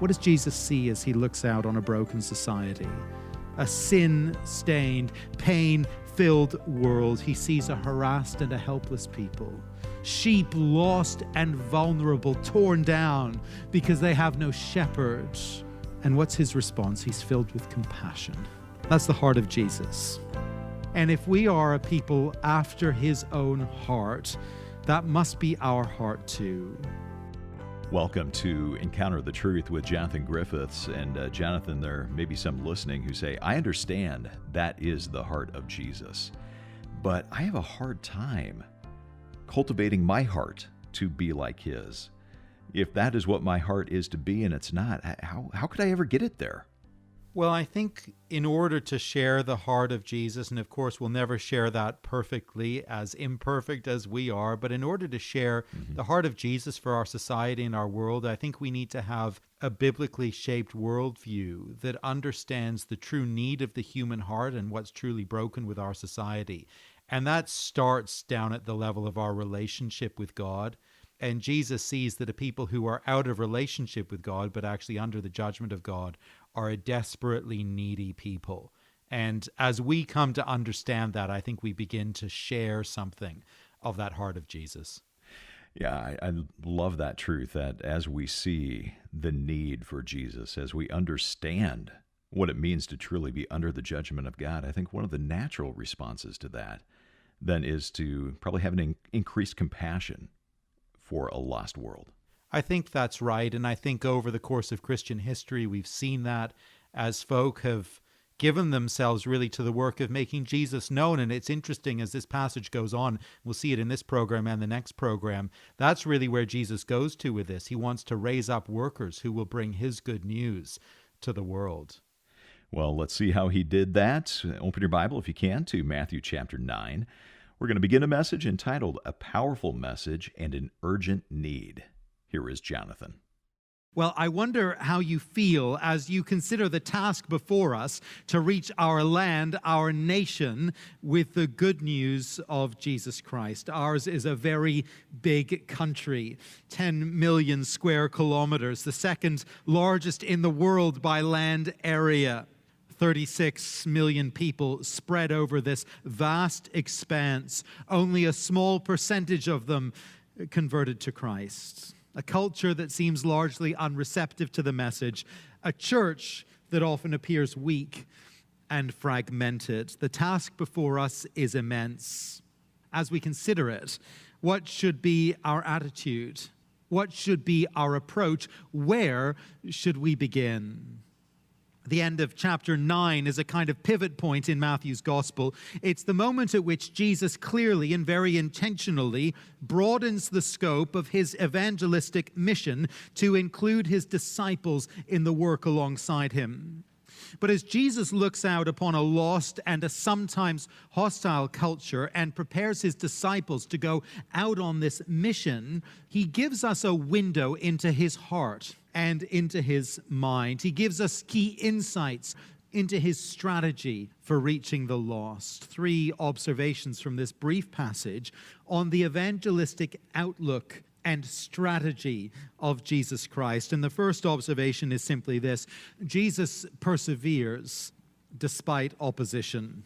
What does Jesus see as he looks out on a broken society? A sin-stained, pain-filled world. He sees a harassed and a helpless people. Sheep lost and vulnerable, torn down because they have no shepherd. And what's his response? He's filled with compassion. That's the heart of Jesus. And if we are a people after his own heart, that must be our heart too. Welcome to Encounter the Truth with Jonathan Griffiths. And Jonathan, there may be some listening who say, I understand that is the heart of Jesus, but I have a hard time cultivating my heart to be like his. If that is what my heart is to be and it's not, how could I ever get it there? Well, I think in order to share the heart of Jesus, and of course we'll never share that perfectly, as imperfect as we are, but in order to share the heart of Jesus for our society and our world, I think we need to have a biblically shaped worldview that understands the true need of the human heart and what's truly broken with our society. And that starts down at the level of our relationship with God. And Jesus sees that a people who are out of relationship with God, but actually under the judgment of God, are a desperately needy people. And as we come to understand that, I think we begin to share something of that heart of Jesus. Yeah, I love that truth, that as we see the need for Jesus, as we understand what it means to truly be under the judgment of God, I think one of the natural responses to that then is to probably have an increased compassion for a lost world. I think that's right, and I think over the course of Christian history, we've seen that as folk have given themselves really to the work of making Jesus known. And it's interesting as this passage goes on, we'll see it in this program and the next program, that's really where Jesus goes to with this. He wants to raise up workers who will bring his good news to the world. Well, let's see how he did that. Open your Bible, if you can, to Matthew chapter 9. We're going to begin a message entitled, A Powerful Message and an Urgent Need. Here is Jonathan. Well, I wonder how you feel as you consider the task before us to reach our land, our nation, with the good news of Jesus Christ. Ours is a very big country, 10 million square kilometers, the second largest in the world by land area. 36 million people spread over this vast expanse, only a small percentage of them converted to Christ. A culture that seems largely unreceptive to the message, a church that often appears weak and fragmented. The task before us is immense. As we consider it, what should be our attitude? What should be our approach? Where should we begin? The end of chapter 9 is a kind of pivot point in Matthew's gospel. It's the moment at which Jesus clearly and very intentionally broadens the scope of his evangelistic mission to include his disciples in the work alongside him. But as Jesus looks out upon a lost and a sometimes hostile culture and prepares his disciples to go out on this mission, he gives us a window into his heart and into his mind. He gives us key insights into his strategy for reaching the lost. 3 observations from this brief passage on the evangelistic outlook and strategy of Jesus Christ. And the first observation is simply this: Jesus perseveres despite opposition.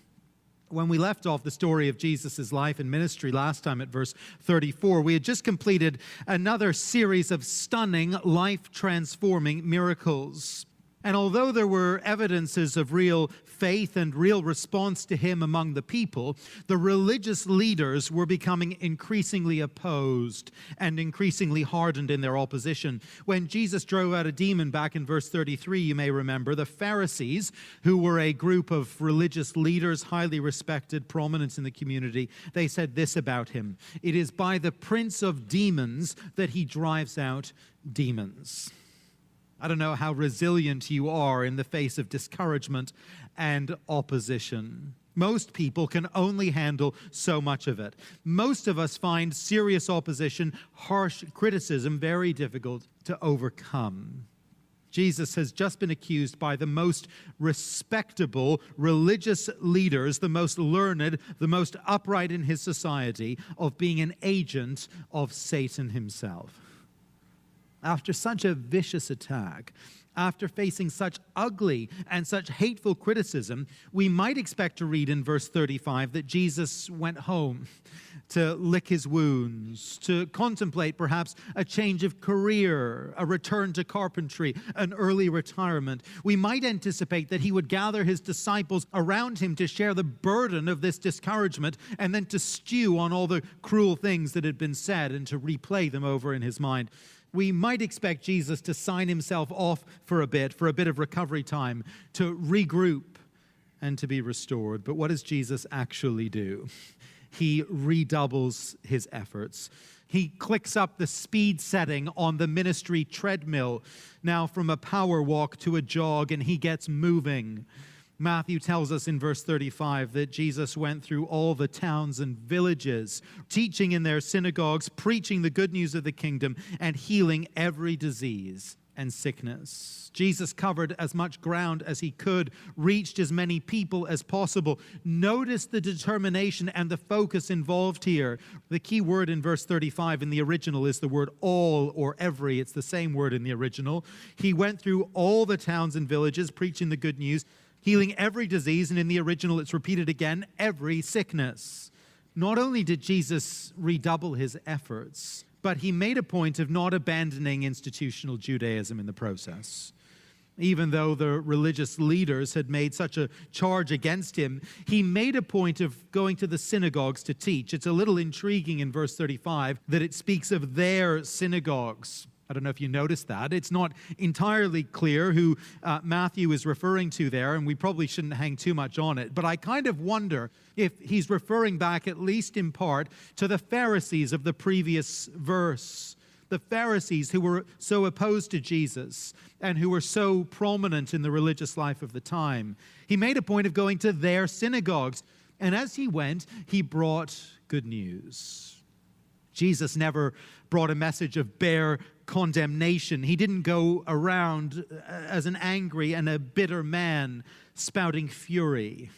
When we left off the story of Jesus' life and ministry last time at verse 34, we had just completed another series of stunning, life-transforming miracles. And although there were evidences of real faith and real response to him among the people, the religious leaders were becoming increasingly opposed and increasingly hardened in their opposition. When Jesus drove out a demon back in verse 33, you may remember, the Pharisees, who were a group of religious leaders, highly respected, prominent in the community, they said this about him: "It is by the prince of demons that he drives out demons." I don't know how resilient you are in the face of discouragement and opposition. Most people can only handle so much of it. Most of us find serious opposition, harsh criticism, very difficult to overcome. Jesus has just been accused by the most respectable religious leaders, the most learned, the most upright in his society, of being an agent of Satan himself. after such a vicious attack, after facing such ugly and such hateful criticism, we might expect to read in verse 35 that Jesus went home to lick his wounds, to contemplate perhaps a change of career, a return to carpentry, an early retirement. We might anticipate that he would gather his disciples around him to share the burden of this discouragement and then to stew on all the cruel things that had been said and to replay them over in his mind. We might expect Jesus to sign himself off for a bit of recovery time, to regroup and to be restored. But what does Jesus actually do? He redoubles his efforts. He clicks up the speed setting on the ministry treadmill, now from a power walk to a jog, and he gets moving. Matthew tells us in verse 35 that Jesus went through all the towns and villages, teaching in their synagogues, preaching the good news of the kingdom, and healing every disease and sickness. Jesus covered as much ground as he could, reached as many people as possible. Notice the determination and the focus involved here. The key word in verse 35 in the original is the word all or every. It's the same word in the original. He went through all the towns and villages, preaching the good news, healing every disease, and in the original it's repeated again, every sickness. Not only did Jesus redouble his efforts, but he made a point of not abandoning institutional Judaism in the process. Even though the religious leaders had made such a charge against him, he made a point of going to the synagogues to teach. It's a little intriguing in verse 35 that it speaks of their synagogues. I don't know if you noticed that. It's not entirely clear who Matthew is referring to there, and we probably shouldn't hang too much on it. But I kind of wonder if he's referring back, at least in part, to the Pharisees of the previous verse. The Pharisees who were so opposed to Jesus and who were so prominent in the religious life of the time. He made a point of going to their synagogues. And as he went, he brought good news. Jesus never brought a message of bare condemnation. He didn't go around as an angry and a bitter man spouting fury.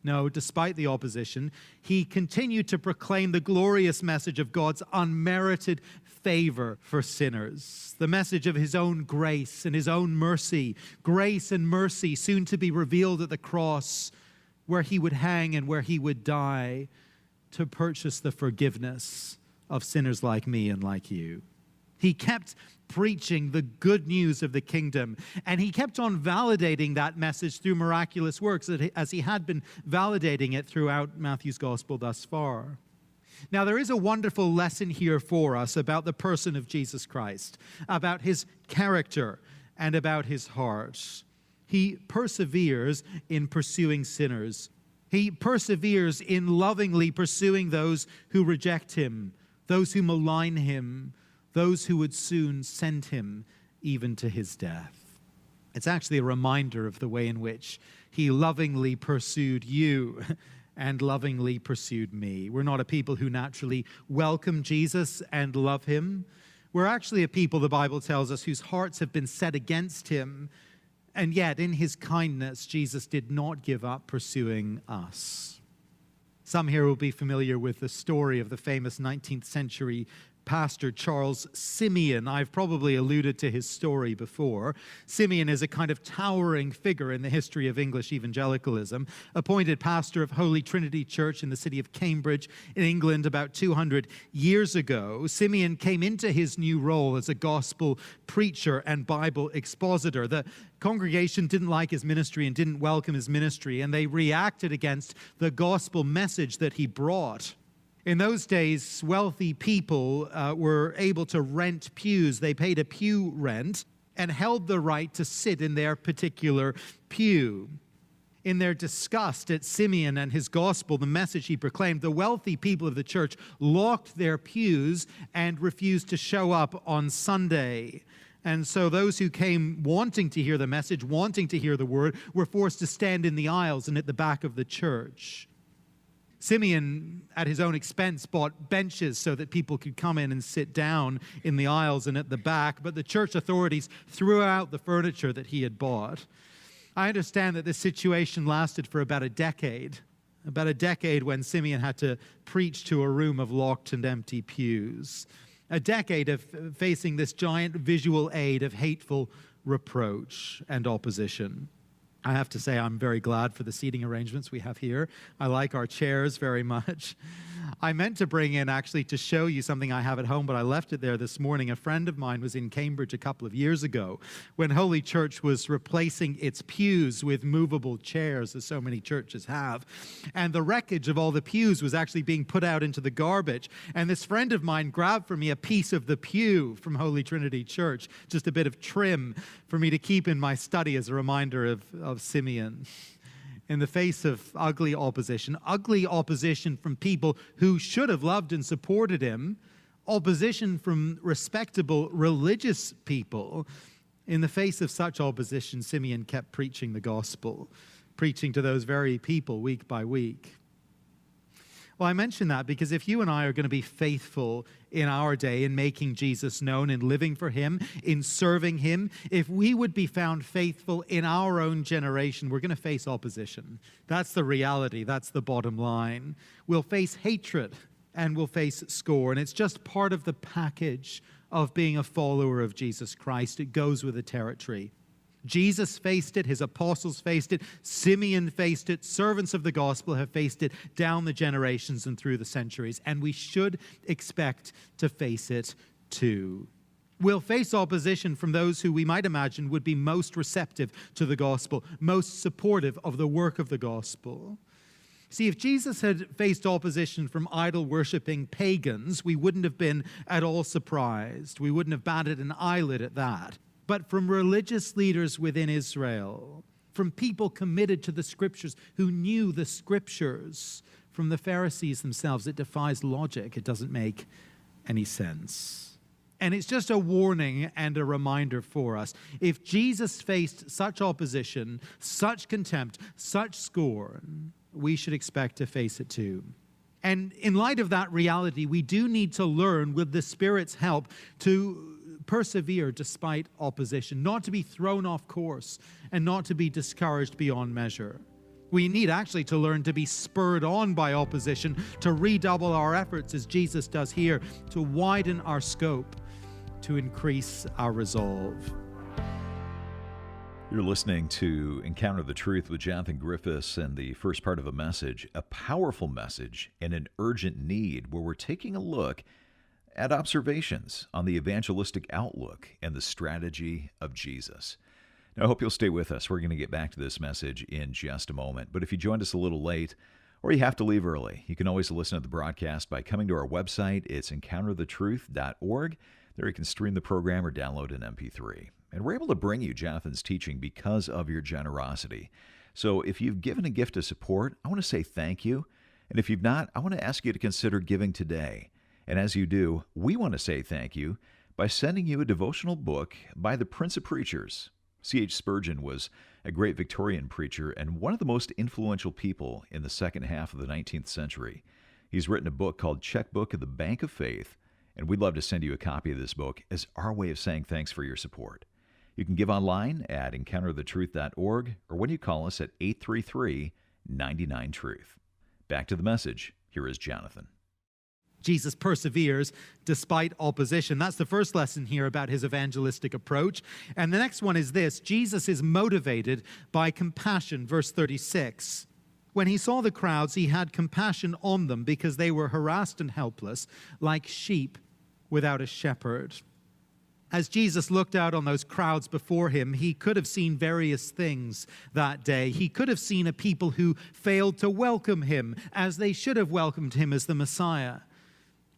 No, despite the opposition, he continued to proclaim the glorious message of God's unmerited favor for sinners, the message of his own grace and his own mercy, grace and mercy soon to be revealed at the cross, where he would hang and where he would die to purchase the forgiveness of sinners like me and like you. He kept preaching the good news of the kingdom, and he kept on validating that message through miraculous works as he had been validating it throughout Matthew's gospel thus far. Now, there is a wonderful lesson here for us about the person of Jesus Christ, about his character and about his heart. He perseveres in pursuing sinners. He perseveres in lovingly pursuing those who reject him, those who malign him, those who would soon send him even to his death. It's actually a reminder of the way in which he lovingly pursued you and lovingly pursued me. We're not a people who naturally welcome Jesus and love him. We're actually a people, the Bible tells us, whose hearts have been set against him. And yet, in his kindness, Jesus did not give up pursuing us. Some here will be familiar with the story of the famous 19th century pastor Charles Simeon. I've probably alluded to his story before. Simeon is a kind of towering figure in the history of English evangelicalism, appointed pastor of Holy Trinity Church in the city of Cambridge in England about 200 years ago. Simeon came into his new role as a gospel preacher and Bible expositor. The congregation didn't like his ministry and didn't welcome his ministry, and they reacted against the gospel message that he brought. In those days, wealthy people were able to rent pews. They paid a pew rent and held the right to sit in their particular pew. In their disgust at Simeon and his gospel, the message he proclaimed, the wealthy people of the church locked their pews and refused to show up on Sunday. And so those who came wanting to hear the message, wanting to hear the word, were forced to stand in the aisles and at the back of the church. Simeon, at his own expense, bought benches so that people could come in and sit down in the aisles and at the back, but the church authorities threw out the furniture that he had bought. I understand that this situation lasted for about a decade when Simeon had to preach to a room of locked and empty pews. A decade of facing this giant visual aid of hateful reproach and opposition. I have to say I'm very glad for the seating arrangements we have here. I like our chairs very much. I meant to bring in actually to show you something I have at home, but I left it there this morning. A friend of mine was in Cambridge a couple of years ago when Holy Church was replacing its pews with movable chairs, as so many churches have. And the wreckage of all the pews was actually being put out into the garbage. And this friend of mine grabbed for me a piece of the pew from Holy Trinity Church, just a bit of trim for me to keep in my study as a reminder of Simeon. In the face of ugly opposition from people who should have loved and supported him, opposition from respectable religious people. In the face of such opposition, Simeon kept preaching the gospel, preaching to those very people week by week. Well, I mention that because if you and I are going to be faithful in our day in making Jesus known, in living for him, in serving him, if we would be found faithful in our own generation, we're going to face opposition. That's the reality. That's the bottom line. We'll face hatred and we'll face scorn. It's just part of the package of being a follower of Jesus Christ. It goes with the territory. Jesus faced it, his apostles faced it, Simeon faced it, servants of the gospel have faced it down the generations and through the centuries, and we should expect to face it too. We'll face opposition from those who we might imagine would be most receptive to the gospel, most supportive of the work of the gospel. See, if Jesus had faced opposition from idol-worshipping pagans, we wouldn't have been at all surprised. We wouldn't have batted an eyelid at that. But from religious leaders within Israel, from people committed to the Scriptures who knew the Scriptures, from the Pharisees themselves, it defies logic. It doesn't make any sense. And it's just a warning and a reminder for us. If Jesus faced such opposition, such contempt, such scorn, we should expect to face it too. And in light of that reality, we do need to learn, with the Spirit's help, to persevere despite opposition, not to be thrown off course and not to be discouraged beyond measure. We need actually to learn to be spurred on by opposition, to redouble our efforts as Jesus does here, to widen our scope, to increase our resolve. You're listening to Encounter the Truth with Jonathan Griffiths, and the first part of a message, a powerful message and an urgent need, where we're taking a look at observations on the evangelistic outlook and the strategy of Jesus. Now, I hope you'll stay with us. We're going to get back to this message in just a moment. But if you joined us a little late, or you have to leave early, you can always listen to the broadcast by coming to our website. It's encounterthetruth.org. There you can stream the program or download an MP3. And we're able to bring you Jonathan's teaching because of your generosity. So if you've given a gift of support, I want to say thank you. And if you've not, I want to ask you to consider giving today. And as you do, we want to say thank you by sending you a devotional book by the Prince of Preachers. C.H. Spurgeon was a great Victorian preacher and one of the most influential people in the second half of the 19th century. He's written a book called Checkbook of the Bank of Faith, and we'd love to send you a copy of this book as our way of saying thanks for your support. You can give online at encounterthetruth.org or when you call us at 833-99-TRUTH. Back to the message. Here is Jonathan. Jesus perseveres despite opposition. That's the first lesson here about his evangelistic approach. And the next one is this: Jesus is motivated by compassion. Verse 36. When he saw the crowds, he had compassion on them because they were harassed and helpless, like sheep without a shepherd. As Jesus looked out on those crowds before him, he could have seen various things that day. He could have seen a people who failed to welcome him as they should have welcomed him as the Messiah.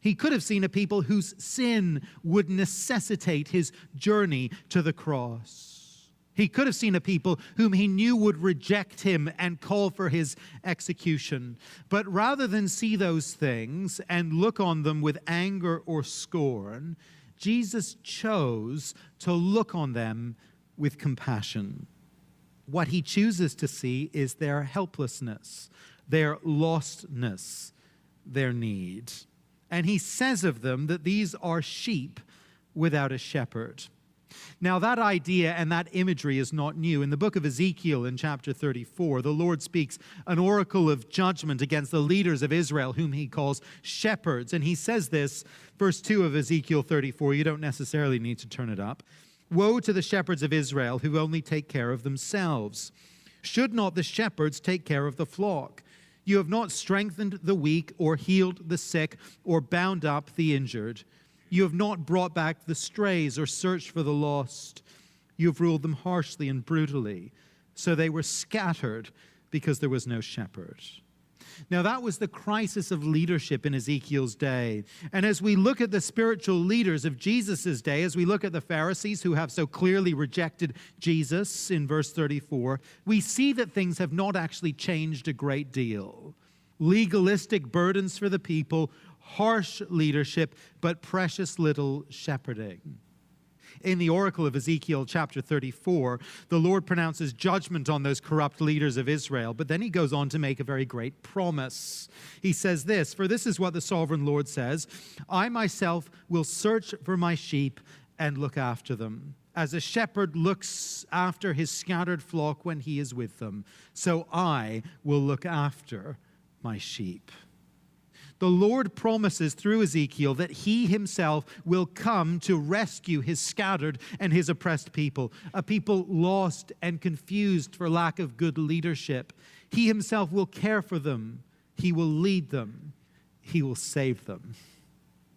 He could have seen a people whose sin would necessitate his journey to the cross. He could have seen a people whom he knew would reject him and call for his execution. But rather than see those things and look on them with anger or scorn, Jesus chose to look on them with compassion. What he chooses to see is their helplessness, their lostness, their need. And he says of them that these are sheep without a shepherd. Now, that idea and that imagery is not new. In the book of Ezekiel, in chapter 34, the Lord speaks an oracle of judgment against the leaders of Israel, whom he calls shepherds. And he says this, verse 2 of Ezekiel 34. You don't necessarily need to turn it up. Woe to the shepherds of Israel who only take care of themselves. Should not the shepherds take care of the flock? You have not strengthened the weak or healed the sick or bound up the injured. You have not brought back the strays or searched for the lost. You have ruled them harshly and brutally. So they were scattered because there was no shepherd. Now, that was the crisis of leadership in Ezekiel's day. And as we look at the spiritual leaders of Jesus' day, as we look at the Pharisees who have so clearly rejected Jesus in verse 34, we see that things have not actually changed a great deal. Legalistic burdens for the people, harsh leadership, but precious little shepherding. In the oracle of Ezekiel chapter 34, the Lord pronounces judgment on those corrupt leaders of Israel, but then he goes on to make a very great promise. He says this, "For this is what the sovereign Lord says, I myself will search for my sheep and look after them. As a shepherd looks after his scattered flock when he is with them, so I will look after my sheep." The Lord promises through Ezekiel that he himself will come to rescue his scattered and his oppressed people, a people lost and confused for lack of good leadership. He himself will care for them. He will lead them. He will save them.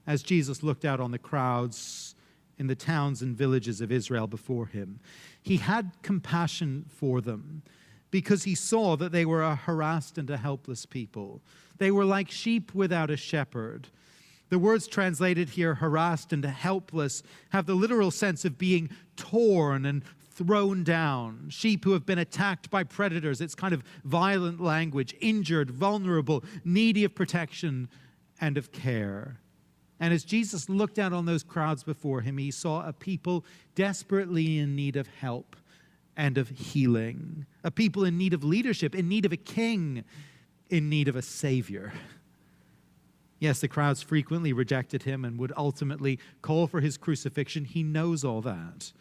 As Jesus looked out on the crowds in the towns and villages of Israel before him, he had compassion for them because he saw that they were a harassed and a helpless people. They were like sheep without a shepherd. The words translated here, harassed and helpless, have the literal sense of being torn and thrown down. Sheep who have been attacked by predators. It's kind of violent language. Injured, vulnerable, needy of protection and of care. And as Jesus looked out on those crowds before him, he saw a people desperately in need of help and of healing. A people in need of leadership, in need of a king, in need of a savior. Yes, the crowds frequently rejected him and would ultimately call for his crucifixion. He knows all that.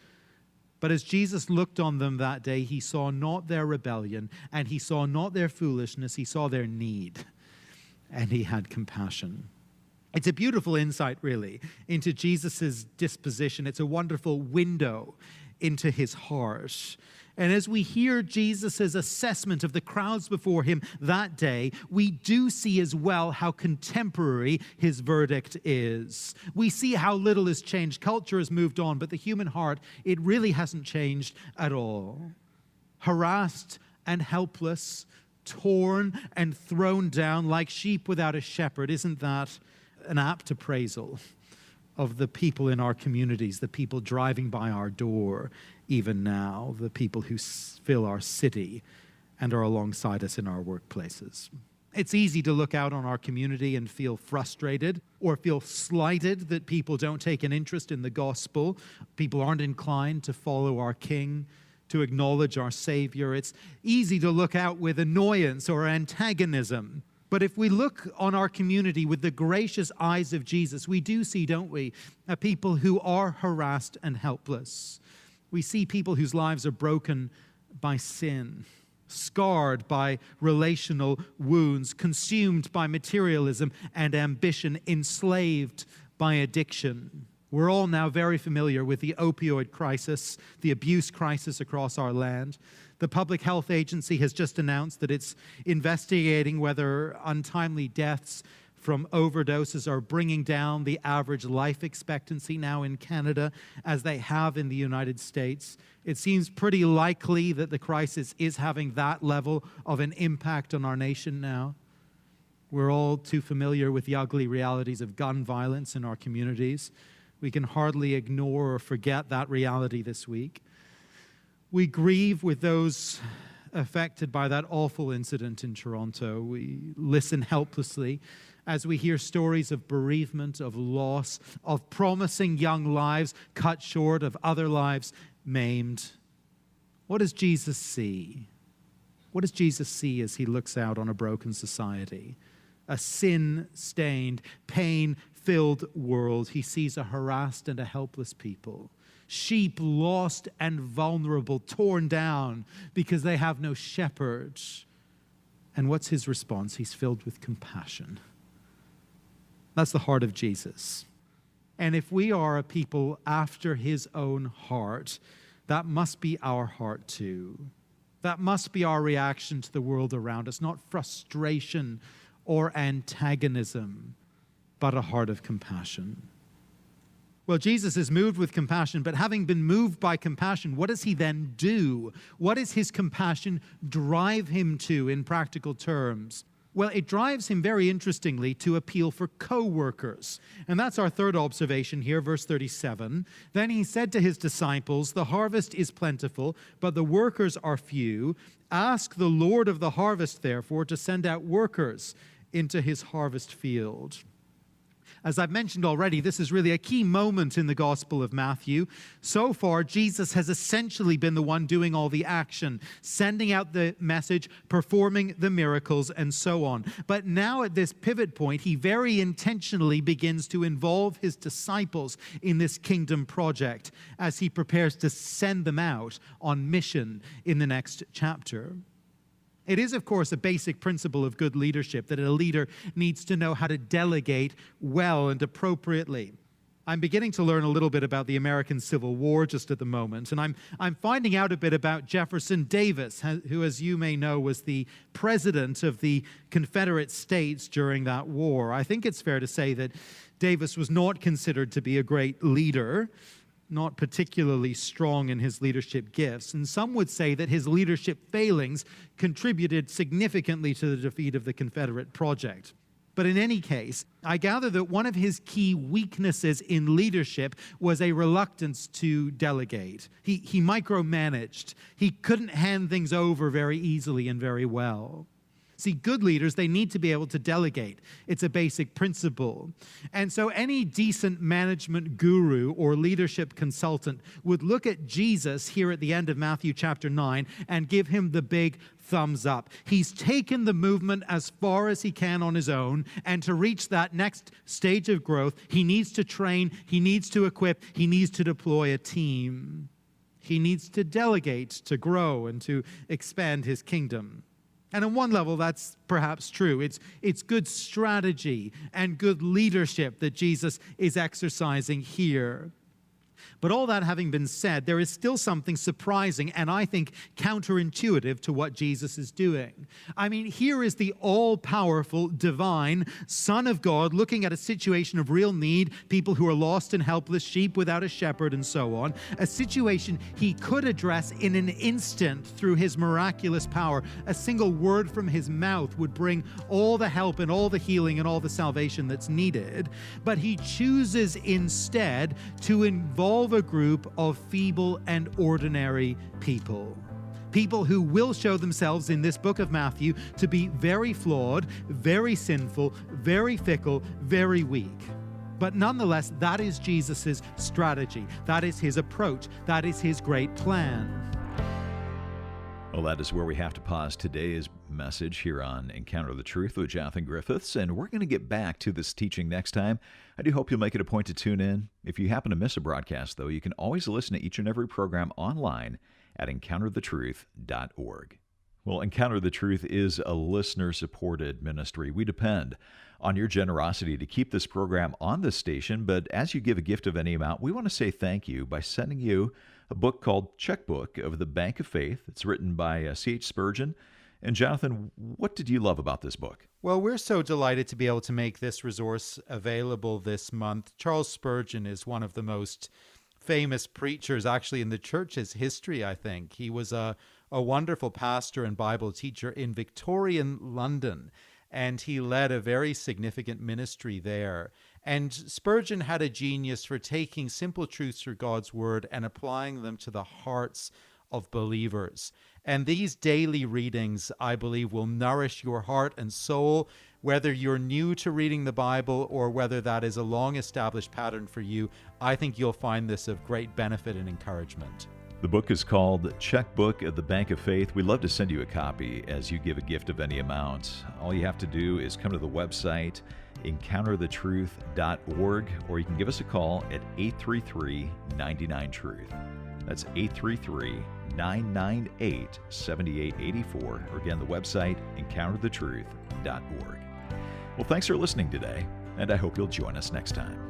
But as Jesus looked on them that day, he saw not their rebellion and he saw not their foolishness. He saw their need and he had compassion. It's a beautiful insight, really, into Jesus' disposition. It's a wonderful window into his heart. And as we hear Jesus' assessment of the crowds before him that day, we do see as well how contemporary his verdict is. We see how little has changed. Culture has moved on, but the human heart, it really hasn't changed at all. Harassed and helpless, torn and thrown down like sheep without a shepherd. Isn't that an apt appraisal of the people in our communities, the people driving by our door even now, the people who fill our city and are alongside us in our workplaces? It's easy to look out on our community and feel frustrated or feel slighted that people don't take an interest in the gospel. People aren't inclined to follow our King, to acknowledge our Savior. It's easy to look out with annoyance or antagonism. But if we look on our community with the gracious eyes of Jesus, we do see, don't we, a people who are harassed and helpless. We see people whose lives are broken by sin, scarred by relational wounds, consumed by materialism and ambition, enslaved by addiction. We're all now very familiar with the opioid crisis, the abuse crisis across our land. The Public Health Agency has just announced that it's investigating whether untimely deaths from overdoses are bringing down the average life expectancy now in Canada as they have in the United States. It seems pretty likely that the crisis is having that level of an impact on our nation now. We're all too familiar with the ugly realities of gun violence in our communities. We can hardly ignore or forget that reality this week. We grieve with those affected by that awful incident in Toronto. We listen helplessly as we hear stories of bereavement, of loss, of promising young lives cut short, of other lives maimed. What does Jesus see? What does Jesus see as he looks out on a broken society? A sin-stained, pain-filled world. He sees a harassed and a helpless people. sheep lost and vulnerable, torn down because they have no shepherd. And what's his response? He's filled with compassion. That's the heart of Jesus. And if we are a people after his own heart, that must be our heart too. That must be our reaction to the world around us, not frustration or antagonism, but a heart of compassion. Well, Jesus is moved with compassion, but having been moved by compassion, what does he then do? What does his compassion drive him to in practical terms? Well, it drives him very interestingly to appeal for co-workers. And that's our third observation here, verse 37. Then he said to his disciples, "The harvest is plentiful, but the workers are few. Ask the Lord of the harvest, therefore, to send out workers into his harvest field." As I've mentioned already, this is really a key moment in the Gospel of Matthew. So far, Jesus has essentially been the one doing all the action, sending out the message, performing the miracles, and so on. But now at this pivot point, he very intentionally begins to involve his disciples in this kingdom project as he prepares to send them out on mission in the next chapter. It is, of course, a basic principle of good leadership that a leader needs to know how to delegate well and appropriately. I'm beginning to learn a little bit about the American Civil War just at the moment, and I'm finding out a bit about Jefferson Davis, who, as you may know, was the president of the Confederate States during that war. I think it's fair to say that Davis was not considered to be a great leader, not particularly strong in his leadership gifts. And some would say that his leadership failings contributed significantly to the defeat of the Confederate project. But in any case, I gather that one of his key weaknesses in leadership was a reluctance to delegate. He micromanaged. He couldn't hand things over very easily and very well. See, good leaders, they need to be able to delegate. It's a basic principle. And so any decent management guru or leadership consultant would look at Jesus here at the end of Matthew chapter 9 and give him the big thumbs up. He's taken the movement as far as he can on his own, and to reach that next stage of growth, he needs to train, he needs to equip, he needs to deploy a team. He needs to delegate to grow and to expand his kingdom. And on one level, that's perhaps true. It's good strategy and good leadership that Jesus is exercising here. But all that having been said, there is still something surprising and I think counterintuitive to what Jesus is doing. I mean, here is the all-powerful, divine Son of God looking at a situation of real need, people who are lost and helpless, sheep without a shepherd, and so on. A situation he could address in an instant through his miraculous power. A single word from his mouth would bring all the help and all the healing and all the salvation that's needed. But he chooses instead to involve a group of feeble and ordinary people. People who will show themselves in this book of Matthew to be very flawed, very sinful, very fickle, very weak. But nonetheless, that is Jesus' strategy. That is his approach. That is his great plan. Well, that is where we have to pause today's message here on Encounter the Truth with Jonathan Griffiths, and we're going to get back to this teaching next time. I do hope you'll make it a point to tune in. If you happen to miss a broadcast, though, you can always listen to each and every program online at encounterthetruth.org. Well, Encounter the Truth is a listener-supported ministry. We depend on your generosity to keep this program on this station, but as you give a gift of any amount, we want to say thank you by sending you a book called Checkbook of the Bank of Faith. It's written by C.H. Spurgeon. And Jonathan, what did you love about this book? Well, we're so delighted to be able to make this resource available this month. Charles Spurgeon is one of the most famous preachers actually in the church's history, I think. He was a wonderful pastor and Bible teacher in Victorian London, and he led a very significant ministry there. And Spurgeon had a genius for taking simple truths from God's word and applying them to the hearts of believers. And these daily readings, I believe, will nourish your heart and soul, whether you're new to reading the Bible or whether that is a long-established pattern for you. I think you'll find this of great benefit and encouragement. The book is called Checkbook of the Bank of Faith. We'd love to send you a copy as you give a gift of any amount. All you have to do is come to the website encounterthetruth.org, or you can give us a call at 833-99-TRUTH. That's 833-998-7884. Or again, the website, encounterthetruth.org. Well, thanks for listening today, and I hope you'll join us next time.